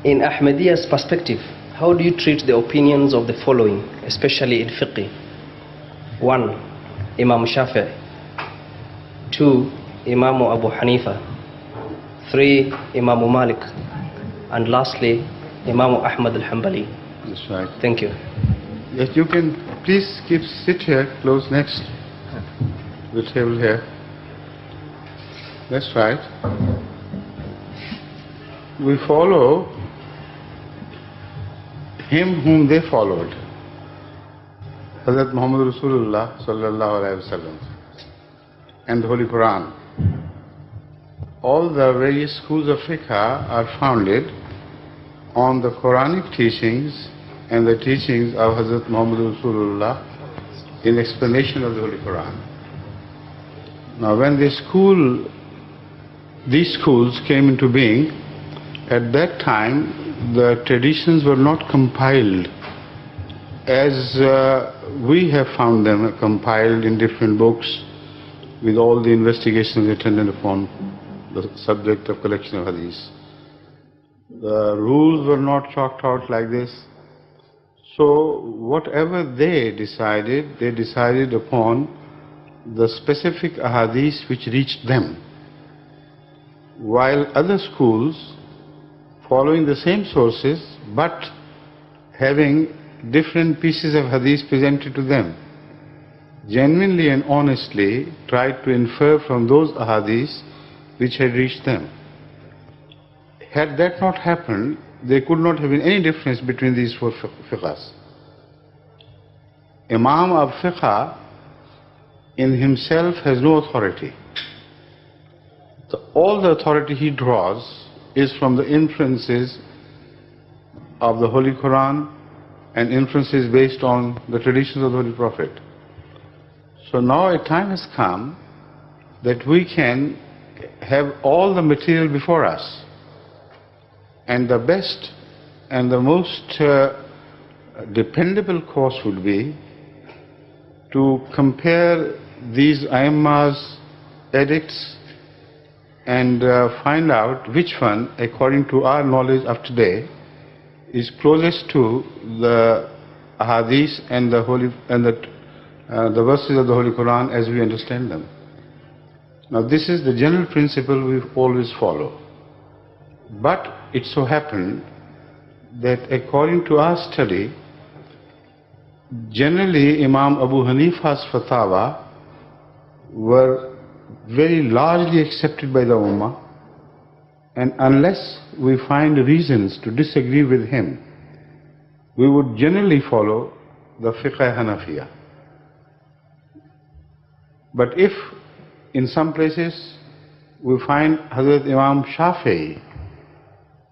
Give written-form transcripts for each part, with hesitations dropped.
In Ahmadiyya's perspective, how do you treat the opinions of the following, especially in fiqh? 1. Imam Shaafi. 2. Imam Abu Hanifa. 3. Imam Malik. And lastly, Imam Ahmad al-Hanbali. That's right. Thank you. Yes, you can please sit here, close next to the table here. That's right. We follow him whom they followed, Hazrat Muhammad Rasulullah sallallahu alaihi wasallam, and the Holy Quran. All the various schools of fiqh are founded on the Quranic teachings and the teachings of Hazrat Muhammad Rasulullah in explanation of the Holy Quran. Now when these schools came into being, at that time the traditions were not compiled as we have found them compiled in different books with all the investigations attendant upon the subject of collection of hadith. The rules were not chalked out like this. So whatever they decided upon the specific ahadith which reached them. While other schools, following the same sources but having different pieces of hadith presented to them, genuinely and honestly tried to infer from those ahadith which had reached them. Had that not happened, there could not have been any difference between these four fiqhs. Imam of fiqh in himself has no authority. All the authority he draws is from the inferences of the Holy Quran and inferences based on the traditions of the Holy Prophet. So now a time has come that we can have all the material before us, and the best and the most dependable course would be to compare these Aimma's edicts and find out which one, according to our knowledge of today, is closest to the hadith and the verses of the Holy Quran as we understand them. Now this is the general principle we always follow. But it so happened that according to our study, generally Imam Abu Hanifa's fatwa were very largely accepted by the Ummah, and unless we find reasons to disagree with him, we would generally follow the fiqh Hanafiya. But if in some places we find Hazrat Imam Shaafi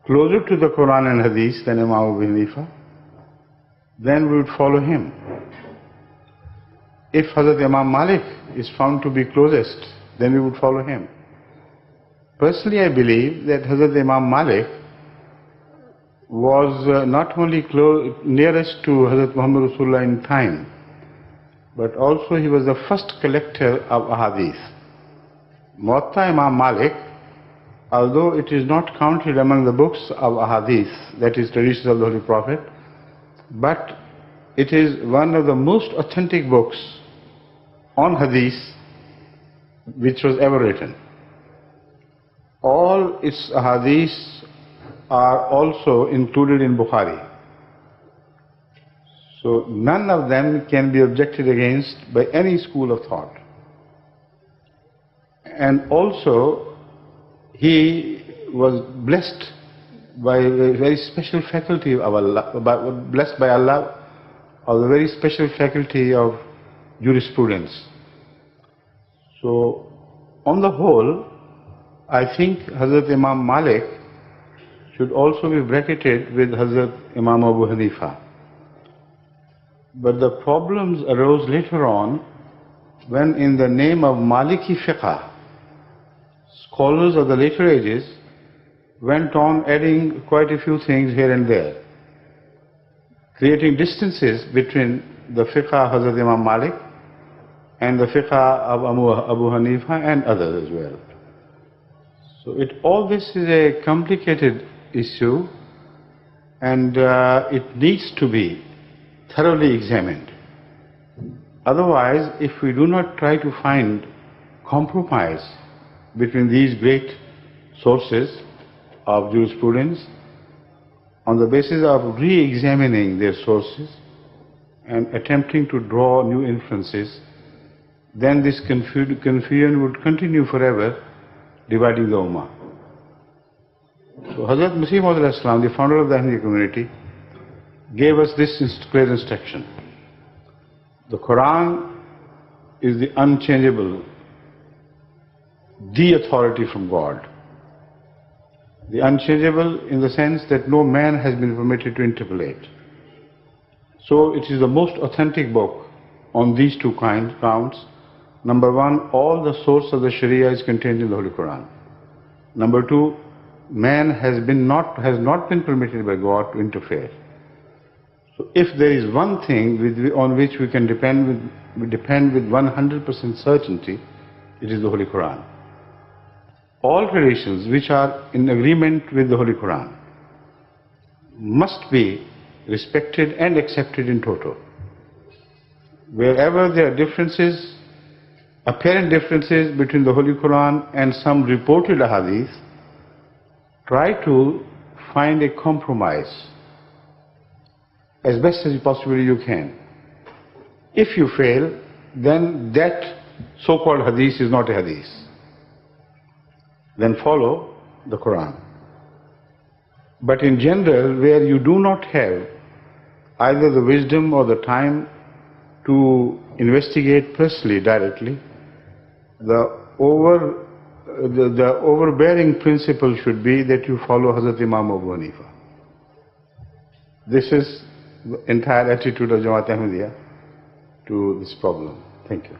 closer to the Quran and Hadith than Imam Abu Hanifa, then we would follow him. If Hazrat Imam Malik is found to be closest, then we would follow him. Personally, I believe that Hazrat Imam Malik was not only nearest to Hazrat Muhammad Rasulullah in time, but also he was the first collector of ahadith. Muwatta Imam Malik, although it is not counted among the books of ahadith, that is traditions of the Holy Prophet, but it is one of the most authentic books on hadith which was ever written. All its ahadith are also included in Bukhari. So none of them can be objected against by any school of thought. And also he was blessed by a very special faculty of Allah, blessed by Allah, of the very special faculty of jurisprudence. So on the whole, I think Hazrat Imam Malik should also be bracketed with Hazrat Imam Abu Hanifa. But the problems arose later on when, in the name of Maliki fiqh, scholars of the later ages went on adding quite a few things here and there, creating distances between the fiqh of Hazrat Imam Malik and the fiqh of Abu Hanifa and others as well. So all this is a complicated issue, and it needs to be thoroughly examined. Otherwise, if we do not try to find compromise between these great sources of jurisprudence on the basis of re-examining their sources and attempting to draw new inferences, then this confusion would continue forever, dividing the Ummah. So Hazrat Masih Maud alayhi salam, the founder of the Ahmadiyya community, gave us this clear instruction. The Quran is the unchangeable, the authority from God. The unchangeable in the sense that no man has been permitted to interpolate. So it is the most authentic book on these two counts. Number one, all the source of the Sharia is contained in the Holy Quran. Number two, man has not been permitted by God to interfere. So if there is one thing on which we can depend with 100% certainty, it is the Holy Quran. All traditions which are in agreement with the Holy Quran must be respected and accepted in toto. Wherever there are differences, apparent differences between the Holy Quran and some reported hadith, try to find a compromise as best as possibly you can. If you fail, then that so-called hadith is not a hadith. Then follow the Quran. But in general, where you do not have either the wisdom or the time to investigate personally, directly, the overbearing principle should be that you follow Hazrat Imam Abu Hanifa. This is the entire attitude of Jamaat Ahmadiyya to this problem. Thank you.